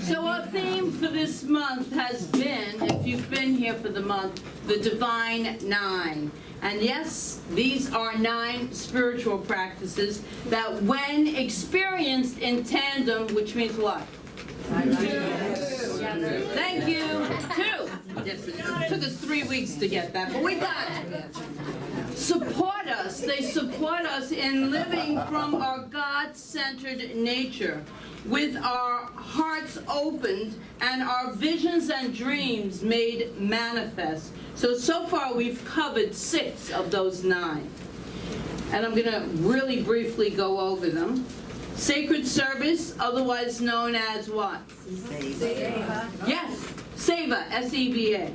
So our theme for this month has been, if you've been here for the month, the Divine Nine. And yes, these are 9 spiritual practices that when experienced in tandem, which means what? Thank you. 2. Yes, it took us 3 weeks to get that, but we got it. Support us. They support us in living from our God-centered nature, with our hearts opened and our visions and dreams made manifest. So far we've covered 6 of those 9. And I'm going to really briefly go over them. Sacred service, otherwise known as what? Seva. Yes, Seva, S-E-V-A,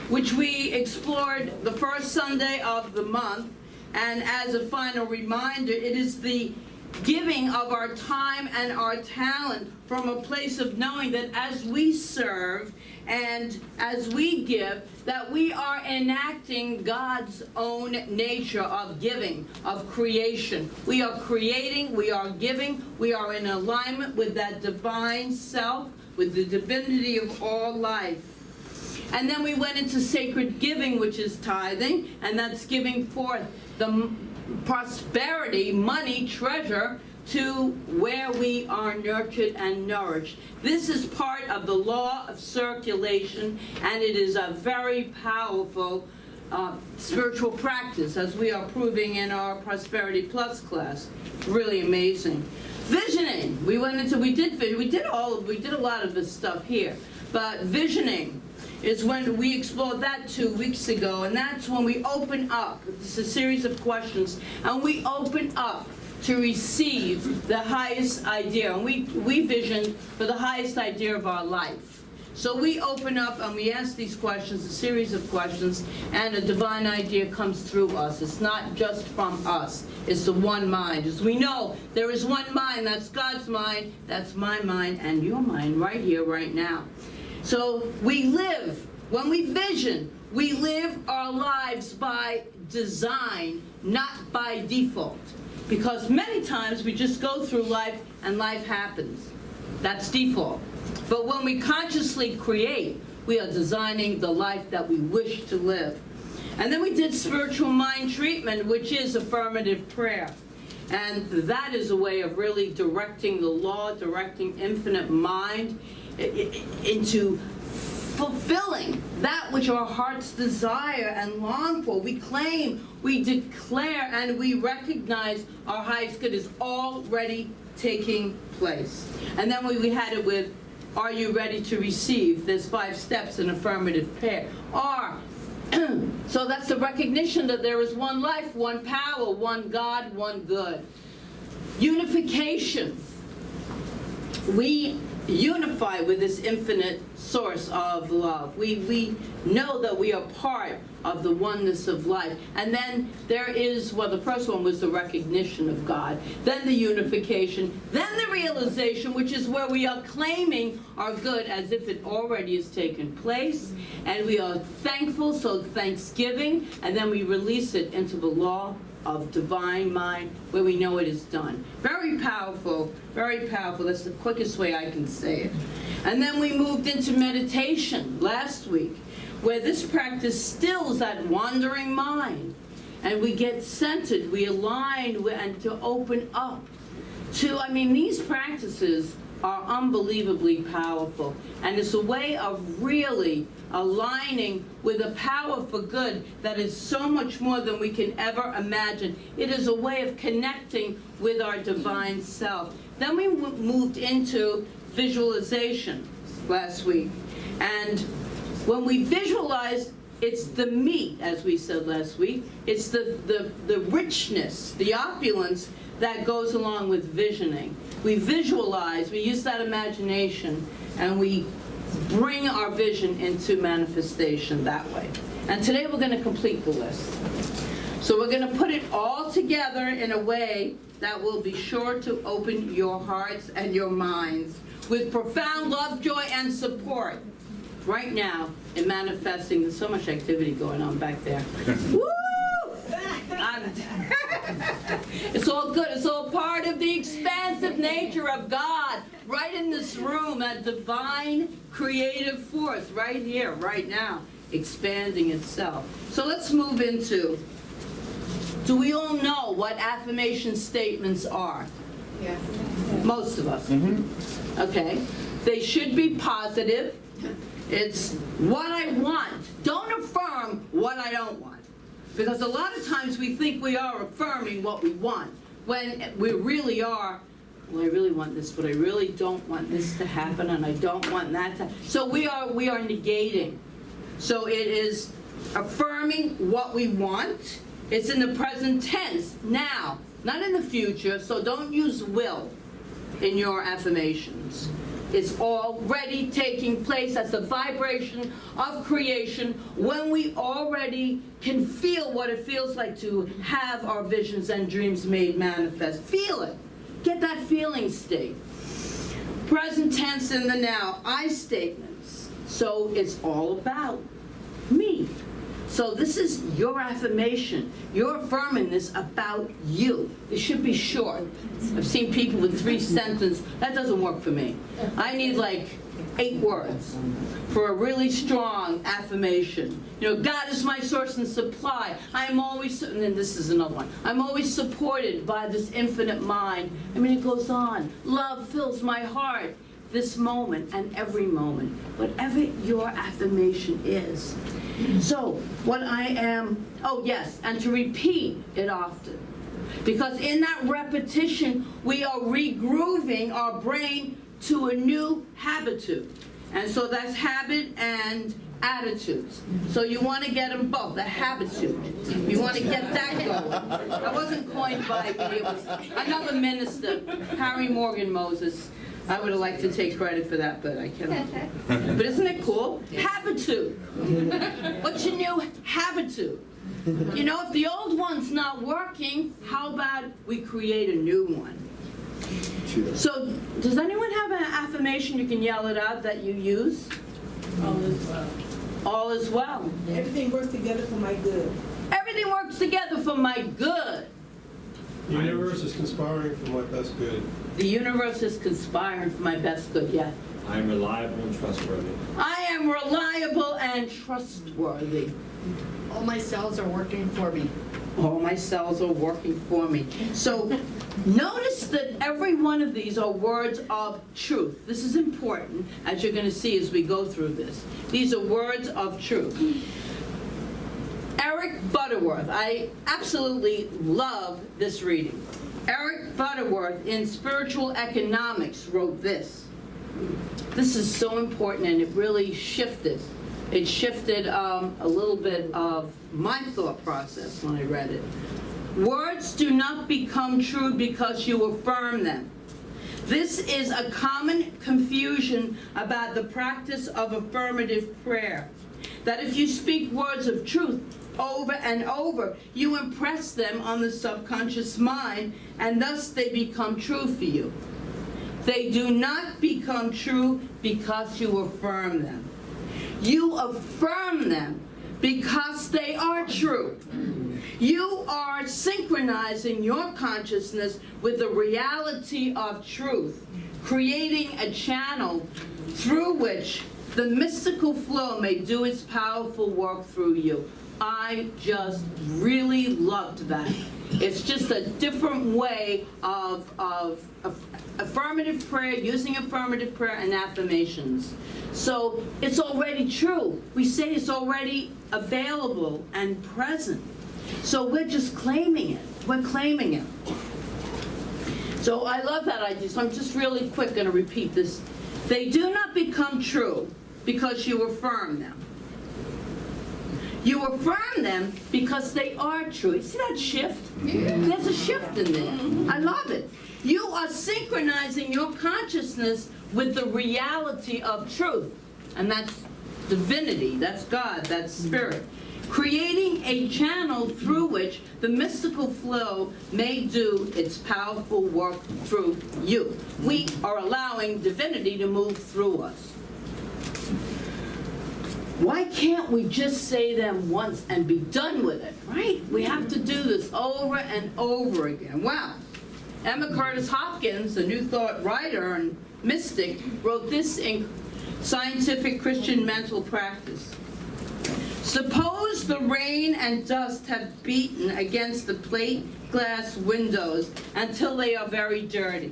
which we explored the first Sunday of the month. And as a final reminder, it is the giving of our time and our talent from a place of knowing that as we serve and as we give, that we are enacting God's own nature of giving, of creation. We are creating, we are giving, we are in alignment with that divine self, with the divinity of all life. And then we went into sacred giving, which is tithing, and that's giving forth the prosperity, money, treasure, to where we are nurtured and nourished. This is part of the law of circulation, and it is a very powerful spiritual practice, as we are proving in our Prosperity Plus class. Really amazing. Visioning. We did a lot of this stuff here, but visioning is when we explored that 2 weeks ago, and that's when we open up. It's a series of questions, and we open up to receive the highest idea. And we vision for the highest idea of our life. So we open up and we ask these questions, a series of questions, and a divine idea comes through us. It's not just from us. It's the one mind. As we know, there is one mind. That's God's mind. That's my mind and your mind right here, right now. So we live, when we vision, we live our lives by design, not by default. Because many times we just go through life and life happens. That's default. But when we consciously create, we are designing the life that we wish to live. And then we did spiritual mind treatment, which is affirmative prayer. And that is a way of really directing the law, directing infinite mind into fulfilling that which our hearts desire and long for. We claim, we declare, and we recognize our highest good is already taking place. And then we had it with, are you ready to receive? There's 5 steps in affirmative prayer. So that's the recognition that there is one life, one power, one God, one good. Unification. We unify with this infinite source of love. We know that we are part of the oneness of life. And then there is, well, the first one was the recognition of God, then the unification, then the realization, which is where we are claiming our good as if it already has taken place, and we are thankful, so thanksgiving, and then we release it into the law of divine mind, where we know it is done. Very powerful, very powerful. That's the quickest way I can say it. And then we moved into meditation last week, where this practice stills that wandering mind, and we get centered, we align, and to open up to, these practices are unbelievably powerful, and it's a way of really aligning with a power for good that is so much more than we can ever imagine. It is a way of connecting with our divine self. Then we moved into visualization last week, and when we visualize, it's the meat, as we said last week. It's the richness, the opulence that goes along with visioning. We visualize, we use that imagination, and we bring our vision into manifestation that way. And today we're going to complete the list. So we're going to put it all together in a way that will be sure to open your hearts and your minds with profound love, joy, and support. Right now, in manifesting, there's so much activity going on back there. Woo! It's all good. It's all part of the expansive nature of God. Right in this room, that divine creative force right here, right now, expanding itself. So let's move into, do we all know what affirmation statements are? Yeah. Most of us. Okay. They should be positive. It's what I want. Don't affirm what I don't want. Because a lot of times we think we are affirming what we want, when we really are, well, I really want this, but I really don't want this to happen, and I don't want that to. So we are negating. So it is affirming what we want. It's in the present tense, now, not in the future, so don't use will in your affirmations. It's already taking place as the vibration of creation when we already can feel what it feels like to have our visions and dreams made manifest. Feel it. Get that feeling state. Present tense in the now. I statements. So it's all about me. So this is your affirmation. You're affirming this about you. It should be short. I've seen people with 3 sentences. That doesn't work for me. I need like 8 words for a really strong affirmation. You know, God is my source and supply. I am always, and then this is another one. I'm always supported by this infinite mind. I mean, it goes on. Love fills my heart. This moment and every moment, whatever your affirmation is. So, what I am, oh yes, and to repeat it often. Because in that repetition, we are regrooving our brain to a new habitude. And so that's habit and attitudes. So you want to get them both, the habitude. You want to get that going. That wasn't coined by me, it was another minister, Harry Morgan Moses. I would have liked to take credit for that, but I cannot. But isn't it cool? Habitude. What's your new habitude? You know, if the old one's not working, how about we create a new one? So, does anyone have an affirmation you can yell it out that you use? All is well. All is well. Everything works together for my good. Everything works together for my good. The universe is conspiring for my best good. The universe is conspiring for my best good, yeah. I am reliable and trustworthy. I am reliable and trustworthy. All my cells are working for me. All my cells are working for me. So notice that every one of these are words of truth. This is important, as you're going to see as we go through this. These are words of truth. Eric Butterworth, I absolutely love this reading. Eric Butterworth in Spiritual Economics wrote this. This is so important, and it really shifted. It shifted a little bit of my thought process when I read it. Words do not become true because you affirm them. This is a common confusion about the practice of affirmative prayer. That if you speak words of truth over and over, you impress them on the subconscious mind, and thus they become true for you. They do not become true because you affirm them. You affirm them because they are true. You are synchronizing your consciousness with the reality of truth, creating a channel through which the mystical flow may do its powerful work through you. I just really loved that. It's just a different way of affirmative prayer, using affirmative prayer and affirmations. So it's already true. We say it's already available and present. So we're just claiming it. We're claiming it. So I love that idea. So I'm just really quick going to repeat this. They do not become true because you affirm them. You affirm them because they are true. You see that shift? Yeah. There's a shift in there. I love it. You are synchronizing your consciousness with the reality of truth. And that's divinity, that's God, that's spirit. Creating a channel through which the mystical flow may do its powerful work through you. We are allowing divinity to move through us. Why can't we just say them once and be done with it, right? We have to do this over and over again. Wow. Emma Curtis Hopkins, a New Thought writer and mystic, wrote this in Scientific Christian Mental Practice. Suppose the rain and dust have beaten against the plate glass windows until they are very dirty.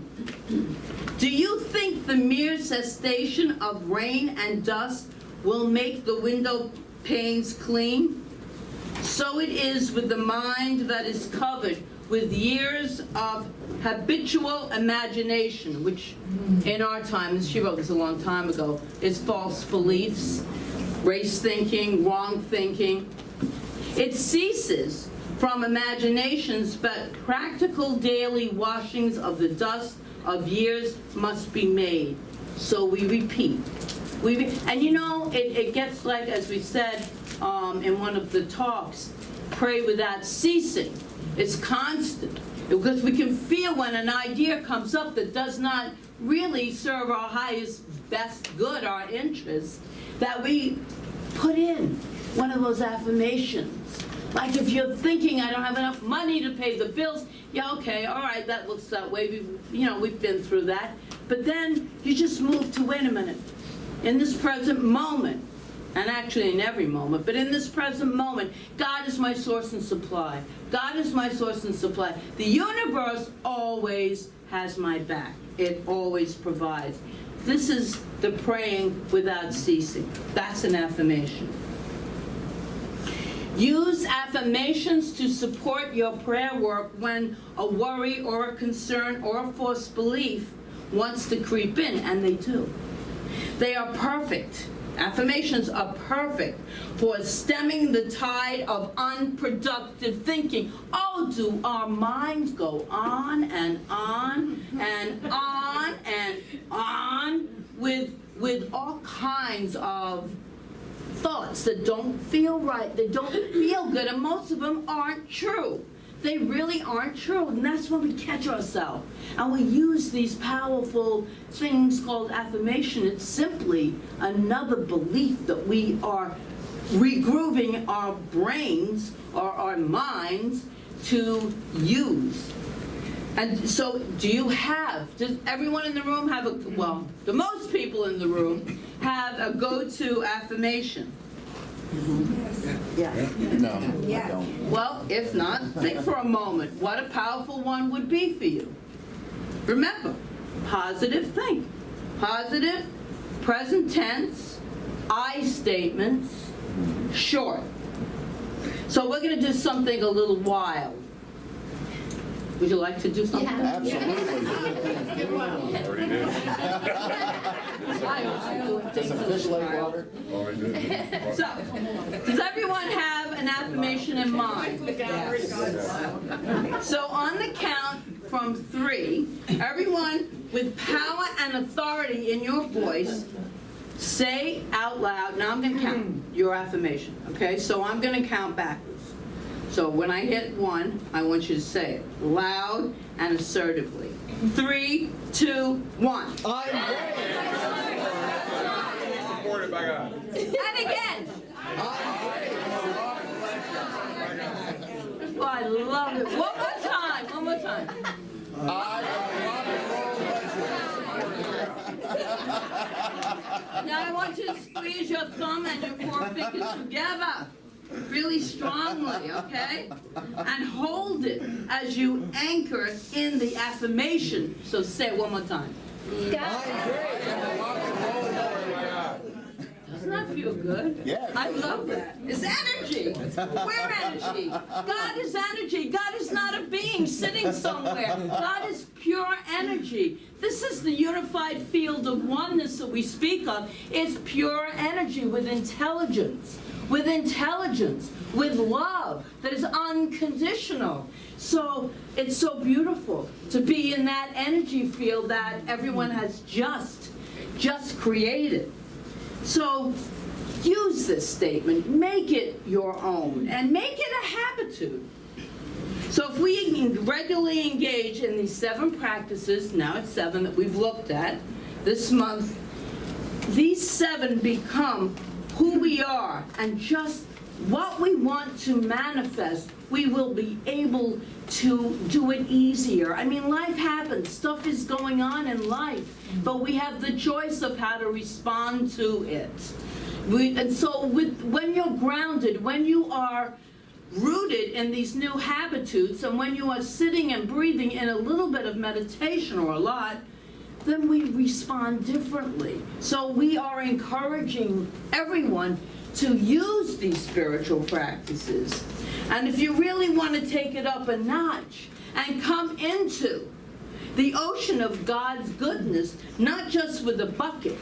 Do you think the mere cessation of rain and dust will make the window panes clean? So it is with the mind that is covered with years of habitual imagination, which in our time, and she wrote this a long time ago, is false beliefs, race thinking, wrong thinking. It ceases from imaginations, but practical daily washings of the dust of years must be made. So we repeat. And you know, it gets like, as we said in one of the talks, pray without ceasing. It's constant. Because we can feel when an idea comes up that does not really serve our highest, best good, our interests, that we put in one of those affirmations. Like if you're thinking, I don't have enough money to pay the bills, yeah, okay, all right, that looks that way. We've been through that. But then you just move to, wait a minute, in this present moment, and actually in every moment, but in this present moment, God is my source and supply. God is my source and supply. The universe always has my back. It always provides. This is the praying without ceasing. That's an affirmation. Use affirmations to support your prayer work when a worry or a concern or a false belief wants to creep in, and they do. They are perfect. Affirmations are perfect for stemming the tide of unproductive thinking. Oh, do our minds go on and on and on and on with all kinds of thoughts that don't feel right, they don't feel good, and most of them aren't true. They really aren't true, and that's when we catch ourselves. And we use these powerful things called affirmation. It's simply another belief that we are regrouping our brains or our minds to use. And so does everyone in the room have the most people in the room have a go-to affirmation? Yeah. No, I don't. Well, if not, think for a moment what a powerful one would be for you. Remember, positive think. Positive, present tense, I statements, short. So we're going to do something a little wild. Would you like to do something? Absolutely. Already did. I also do Does things a a fish little lay wild. water? Already did. So, does everyone have an affirmation in mind? So on the count from 3, everyone with power and authority in your voice, say out loud, now I'm going to count your affirmation, okay? So I'm going to count backwards. So when I hit 1, I want you to say it loud and assertively. 3, 2, 1. Supported by God. And again. Oh, I love it. One more time. Now I want you to squeeze your thumb and your forefingers together really strongly, okay? And hold it as you anchor in the affirmation. So say it one more time. Doesn't that feel good? Yeah. I love that. It's energy. We're energy. God is energy. God is not a being sitting somewhere. God is pure energy. This is the unified field of oneness that we speak of. It's pure energy with intelligence, with love that is unconditional. So it's so beautiful to be in that energy field that everyone has just created. So use this statement, make it your own, and make it a habitude. So if we regularly engage in these 7 practices, now it's 7 that we've looked at this month, these 7 become who we are and just what we want to manifest, we will be able to do it easier. I mean, life happens. Stuff is going on in life, but we have the choice of how to respond to it. And so when you're grounded, when you are rooted in these new habitudes, and when you are sitting and breathing in a little bit of meditation or a lot, then we respond differently. So we are encouraging everyone to use these spiritual practices. And if you really want to take it up a notch and come into the ocean of God's goodness, not just with a bucket,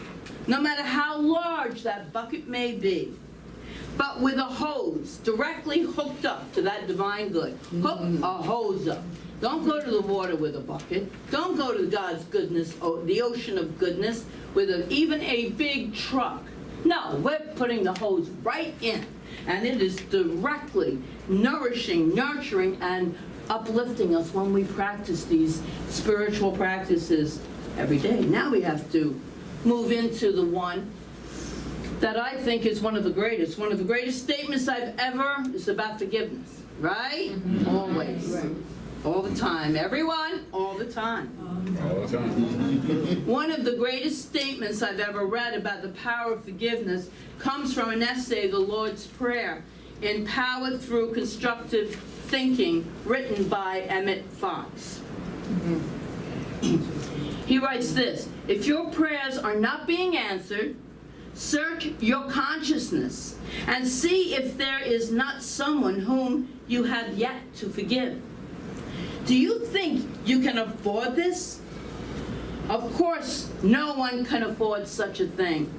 no matter how large that bucket may be, but with a hose directly hooked up to that divine good. Hook a hose up. Don't go to the water with a bucket. Don't go to God's goodness, the ocean of goodness, with even a big truck. No, we're putting the hose right in, and it is directly nourishing, nurturing, and uplifting us when we practice these spiritual practices every day. Now we have to move into the one that I think is one of the greatest statements I've ever, is about forgiveness, right? Always. Right. All the time. Everyone, all the time. All the time. One of the greatest statements I've ever read about the power of forgiveness comes from an essay, The Lord's Prayer, Empowered Through Constructive Thinking, written by Emmett Fox. He writes this: if your prayers are not being answered, search your consciousness and see if there is not someone whom you have yet to forgive. Do you think you can afford this? Of course, no one can afford such a thing.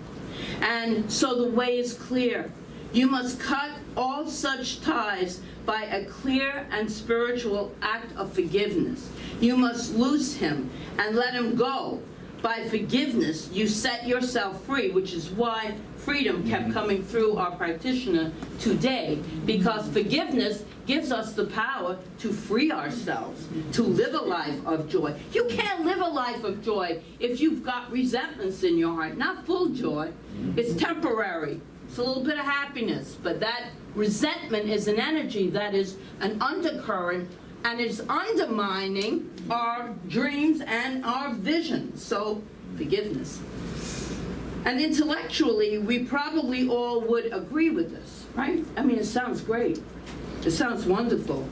And so the way is clear. You must cut all such ties by a clear and spiritual act of forgiveness. You must loose him and let him go. By forgiveness, you set yourself free, which is why freedom kept coming through our practitioner today, because forgiveness gives us the power to free ourselves, to live a life of joy. You can't live a life of joy if you've got resentments in your heart. Not full joy. It's temporary. It's a little bit of happiness, but that resentment is an energy that is an undercurrent, and it's undermining our dreams and our vision. So, forgiveness. And intellectually, we probably all would agree with this, right? I mean, it sounds great. It sounds wonderful.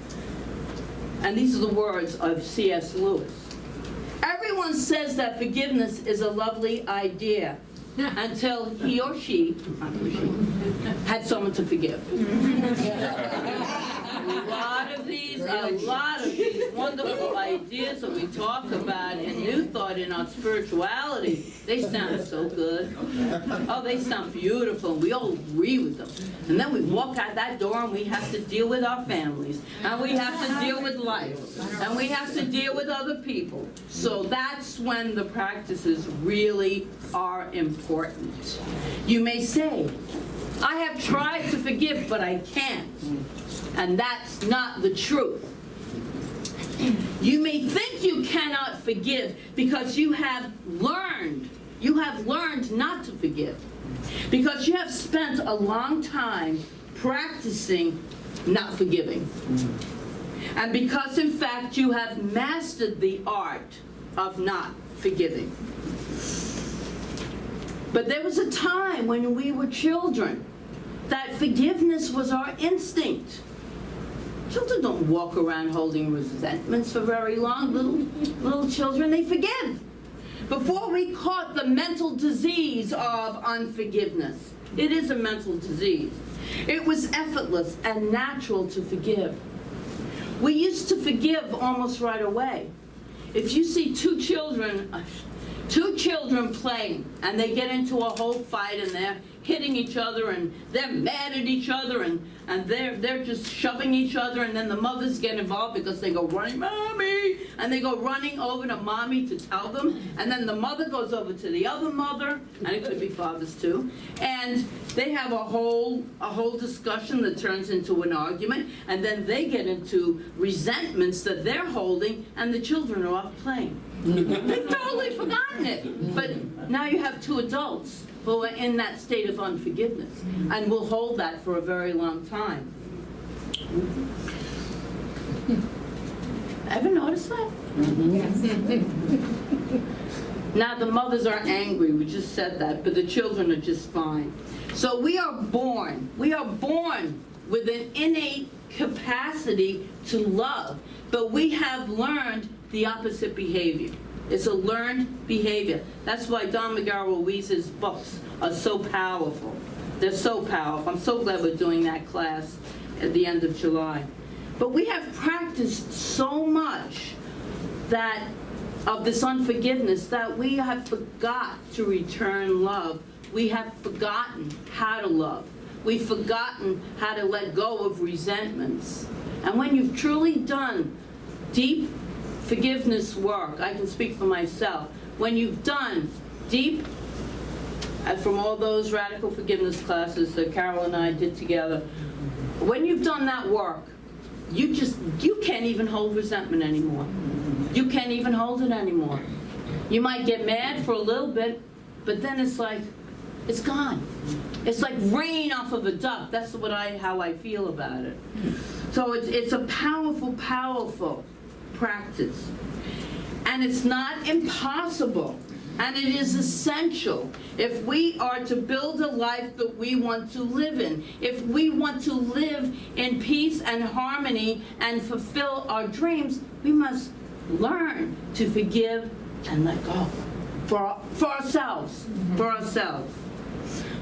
And these are the words of C.S. Lewis. Everyone says that forgiveness is a lovely idea until he or she had someone to forgive. A lot of these wonderful ideas that we talk about in New Thought, in our spirituality, they sound so good. Oh, they sound beautiful, and we all agree with them. And then we walk out that door and we have to deal with our families, and we have to deal with life, and we have to deal with other people. So that's when the practices really are important. You may say, I have tried to forgive, but I can't. And that's not the truth. You may think you cannot forgive because you have learned not to forgive. Because you have spent a long time practicing not forgiving. And because, in fact, you have mastered the art of not forgiving. But there was a time when we were children that forgiveness was our instinct. Children don't walk around holding resentments for very long. Little children, they forgive. Before we caught the mental disease of unforgiveness, it is a mental disease, it was effortless and natural to forgive. We used to forgive almost right away. If you see two children playing, and they get into a whole fight, and they're hitting each other, and they're mad at each other, and they're just shoving each other, and then the mothers get involved because they go running, Mommy, and they go running over to Mommy to tell them, and then the mother goes over to the other mother, and it could be fathers too, and they have a whole discussion that turns into an argument, and then they get into resentments that they're holding, and the children are off playing. They've totally forgotten it. But now you have two adults but we're in that state of unforgiveness. And we'll hold that for a very long time. Ever notice that? Now the mothers are angry, we just said that, but the children are just fine. So we are born with an innate capacity to love, but we have learned the opposite behavior. It's a learned behavior. That's why Don Miguel Ruiz's books are so powerful. They're so powerful. I'm so glad we're doing that class at the end of July. But we have practiced so much that of this unforgiveness that we have forgot to return love. We have forgotten how to love. We've forgotten how to let go of resentments. And when you've truly done deep forgiveness work, I can speak for myself, when you've done deep, from all those radical forgiveness classes that Carol and I did together, when you've done that work, you can't even hold resentment anymore. You can't even hold it anymore. You might get mad for a little bit, but then it's like, it's gone. It's like rain off of a duck. That's how I feel about it. So it's a powerful, powerful practice. And it's not impossible. And it is essential if we are to build a life that we want to live in. If we want to live in peace and harmony and fulfill our dreams, we must learn to forgive and let go for ourselves. For ourselves.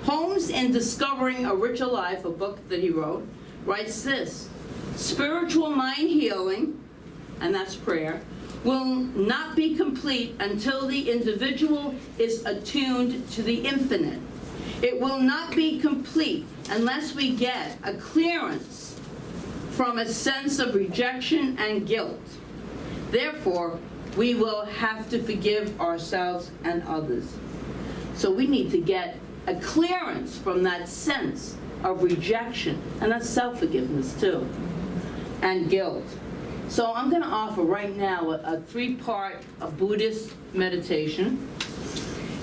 Holmes, in Discovering a Richer Life, a book that he wrote, writes this: spiritual mind healing, and that's prayer, will not be complete until the individual is attuned to the infinite. It will not be complete unless we get a clearance from a sense of rejection and guilt. Therefore, we will have to forgive ourselves and others. So we need to get a clearance from that sense of rejection, and that's self-forgiveness too, and guilt. So I'm going to offer right now a three-part Buddhist meditation,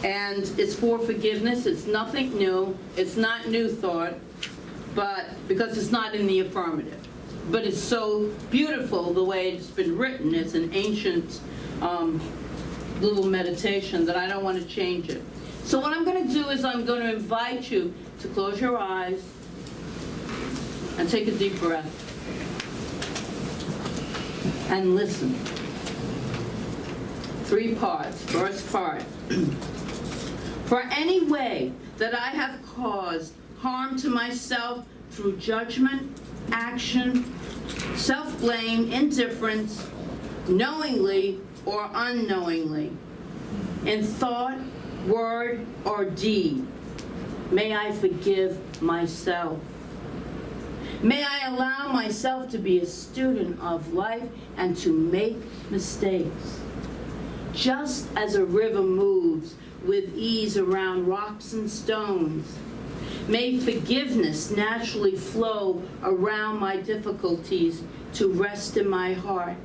and it's for forgiveness. It's nothing new. It's not new thought, but because it's not in the affirmative. But it's so beautiful the way it's been written. It's an ancient little meditation that I don't want to change it. So what I'm going to do is I'm going to invite you to close your eyes and take a deep breath and listen. Three parts. First part. For any way that I have caused harm to myself through judgment, action, self-blame, indifference, knowingly or unknowingly, in thought, word, or deed, may I forgive myself. May I allow myself to be a student of life and to make mistakes. Just as a river moves with ease around rocks and stones, may forgiveness naturally flow around my difficulties to rest in my heart.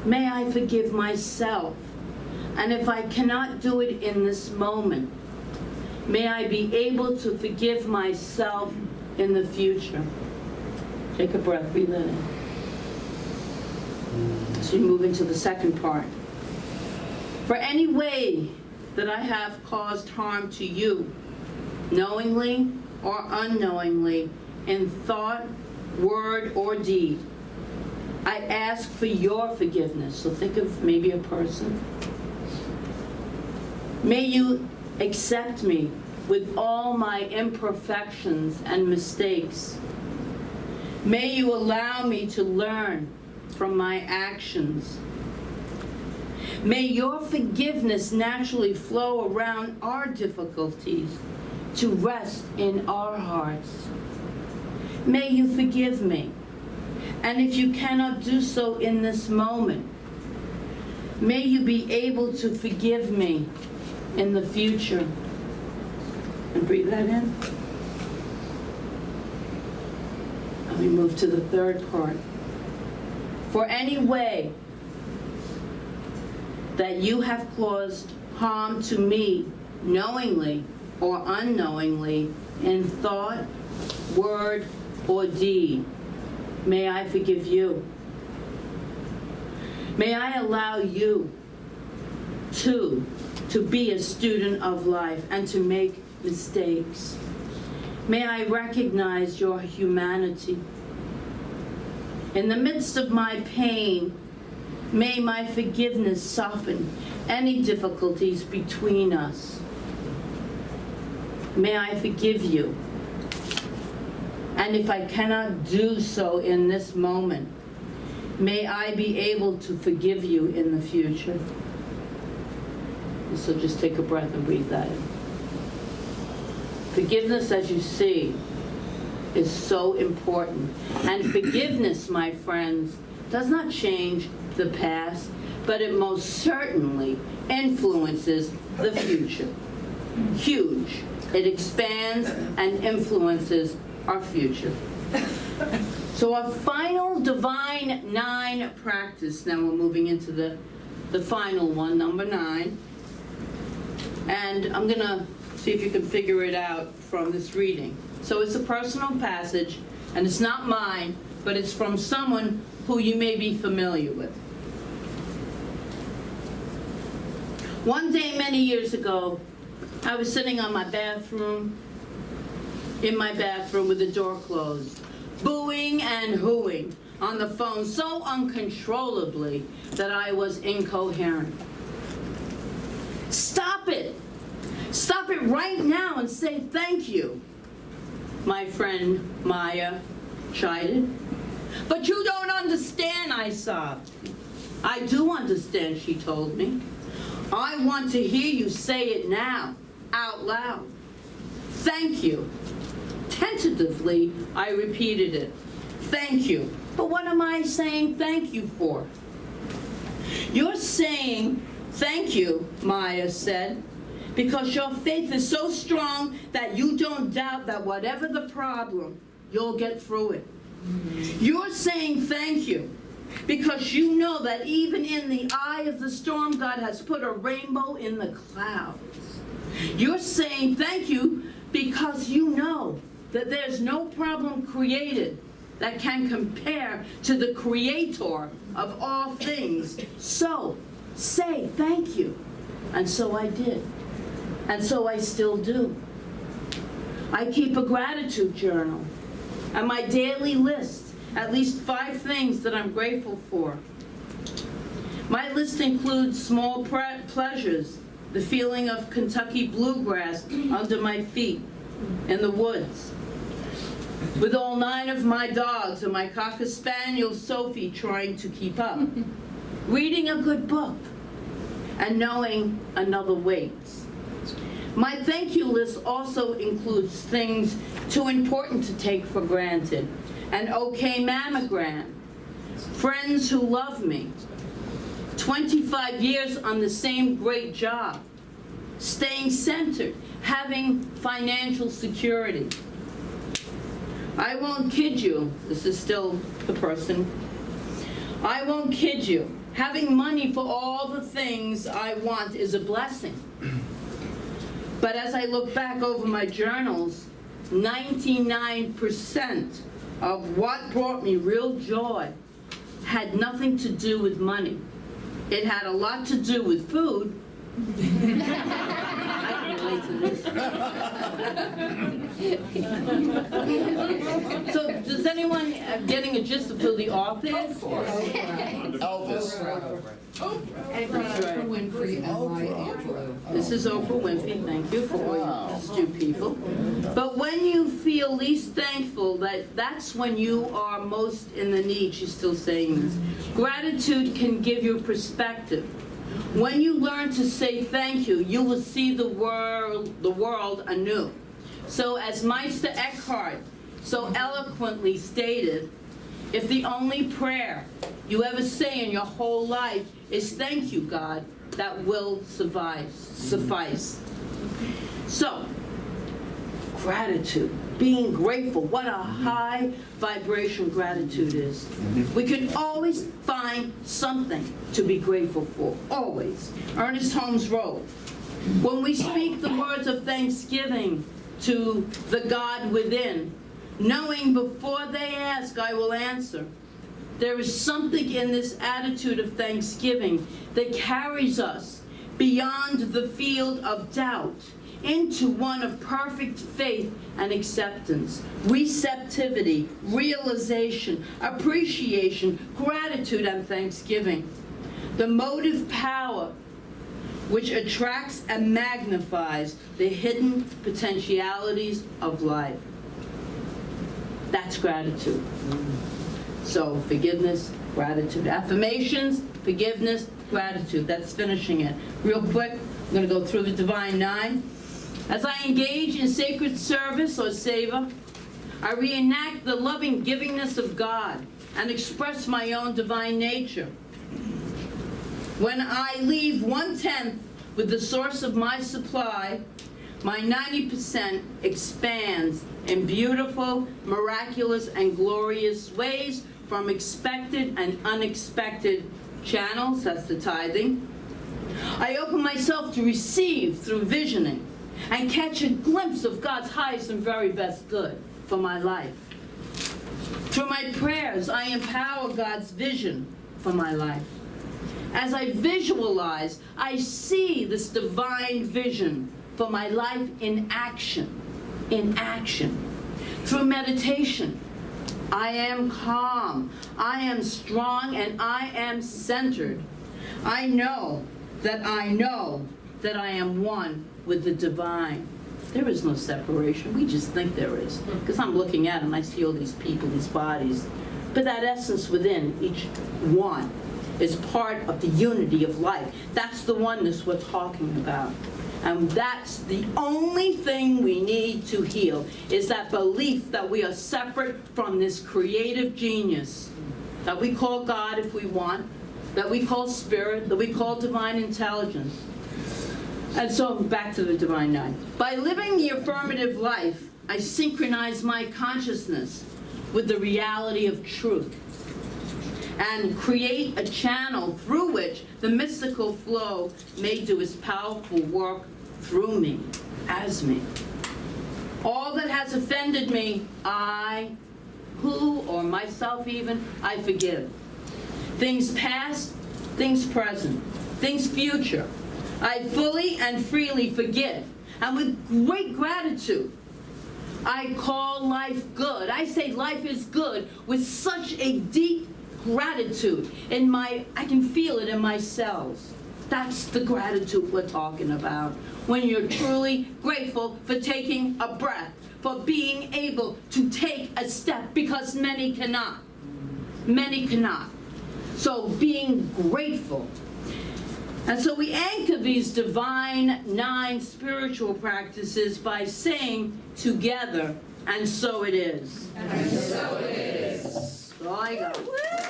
May I forgive myself, and if I cannot do it in this moment, may I be able to forgive myself in the future. Take a breath, breathe in. So you move into the second part. For any way that I have caused harm to you, knowingly or unknowingly, in thought, word, or deed, I ask for your forgiveness. So think of maybe a person. May you accept me with all my imperfections and mistakes. May you allow me to learn from my actions. May your forgiveness naturally flow around our difficulties to rest in our hearts. May you forgive me. And if you cannot do so in this moment, may you be able to forgive me in the future. And breathe that in. And we move to the third part. For any way that you have caused harm to me, knowingly or unknowingly, in thought, word, or deed, may I forgive you. May I allow you to be a student of life and to make mistakes. May I recognize your humanity. In the midst of my pain, may my forgiveness soften any difficulties between us. May I forgive you. And if I cannot do so in this moment, may I be able to forgive you in the future. So just take a breath and breathe that in. Forgiveness, as you see, is so important. And forgiveness, my friends, does not change the past, but it most certainly influences the future. Huge. It expands and influences our future. So our final Divine 9 practice, now we're moving into the final one, number 9. And I'm going to see if you can figure it out from this reading. So it's a personal passage, and it's not mine, but it's from someone who you may be familiar with. One day many years ago, I was sitting in my bathroom with the door closed, booing and hooing on the phone so uncontrollably that I was incoherent. Stop it! Stop it right now and say thank you, my friend Maya chided. But you don't understand, I sobbed. I do understand, she told me. I want to hear you say it now, out loud. Thank you. Tentatively, I repeated it. Thank you. But what am I saying thank you for? You're saying thank you, Maya said, because your faith is so strong that you don't doubt that whatever the problem, you'll get through it. You're saying thank you because you know that even in the eye of the storm, God has put a rainbow in the clouds. You're saying thank you because you know that there's no problem created that can compare to the Creator of all things. So, say thank you. And so I did. And so I still do. I keep a gratitude journal and my daily list, at least 5 things that I'm grateful for. My list includes small pleasures, the feeling of Kentucky bluegrass under my feet in the woods, with all 9 of my dogs and my Cocker Spaniel Sophie trying to keep up, reading a good book, and knowing another waits. My thank you list also includes things too important to take for granted: an okay mammogram, friends who love me, 25 years on the same great job, staying centered, having financial security. I won't kid you, this is still the person. I won't kid you, having money for all the things I want is a blessing. But as I look back over my journals, 99% of what brought me real joy had nothing to do with money. It had a lot to do with food. I can relate to this. So, does anyone getting a gist of who the author is? Elvis. And Oprah Winfrey and Maya Angelou. This is Oprah Winfrey. Thank you for all you astute people. But when you feel least thankful, that's when you are most in the need. She's still saying this. Gratitude can give you perspective. When you learn to say thank you, you will see the world anew. So as Meister Eckhart so eloquently stated, if the only prayer you ever say in your whole life is thank you, God, that will suffice. So, gratitude, being grateful, what a high vibration gratitude is. We can always find something to be grateful for, always. Ernest Holmes wrote, When we speak the words of thanksgiving to the God within, knowing before they ask, I will answer, there is something in this attitude of thanksgiving that carries us beyond the field of doubt into one of perfect faith and acceptance, receptivity, realization, appreciation, gratitude, and thanksgiving. The motive power which attracts and magnifies the hidden potentialities of life. That's gratitude. So forgiveness, gratitude. Affirmations, forgiveness, gratitude. That's finishing it. Real quick, I'm going to go through the Divine Nine. As I engage in sacred service or seva, I reenact the loving givingness of God and express my own divine nature. When I leave 1/10 with the source of my supply, my 90% expands in beautiful, miraculous, and glorious ways from expected and unexpected channels. That's the tithing. I open myself to receive through visioning and catch a glimpse of God's highest and very best good for my life. Through my prayers, I empower God's vision for my life. As I visualize, I see this divine vision for my life in action. In action. Through meditation, I am calm, I am strong, and I am centered. I know that I am one with the divine. There is no separation. We just think there is. Because I'm looking at them, I see all these people, these bodies. But that essence within each one is part of the unity of life. That's the oneness we're talking about. And that's the only thing we need to heal, is that belief that we are separate from this creative genius that we call God if we want, that we call spirit, that we call divine intelligence. And so back to the Divine Nine. By living the affirmative life, I synchronize my consciousness with the reality of truth and create a channel through which the mystical flow may do its powerful work through me, as me. All that has offended me, or myself even, I forgive. Things past, things present, things future, I fully and freely forgive. And with great gratitude, I call life good. I say life is good with such a deep gratitude I can feel it in my cells. That's the gratitude we're talking about. When you're truly grateful for taking a breath, for being able to take a step, because many cannot. Many cannot. So being grateful. And so we anchor these Divine Nine spiritual practices by saying together, and so it is. And so it is. So I go, woo!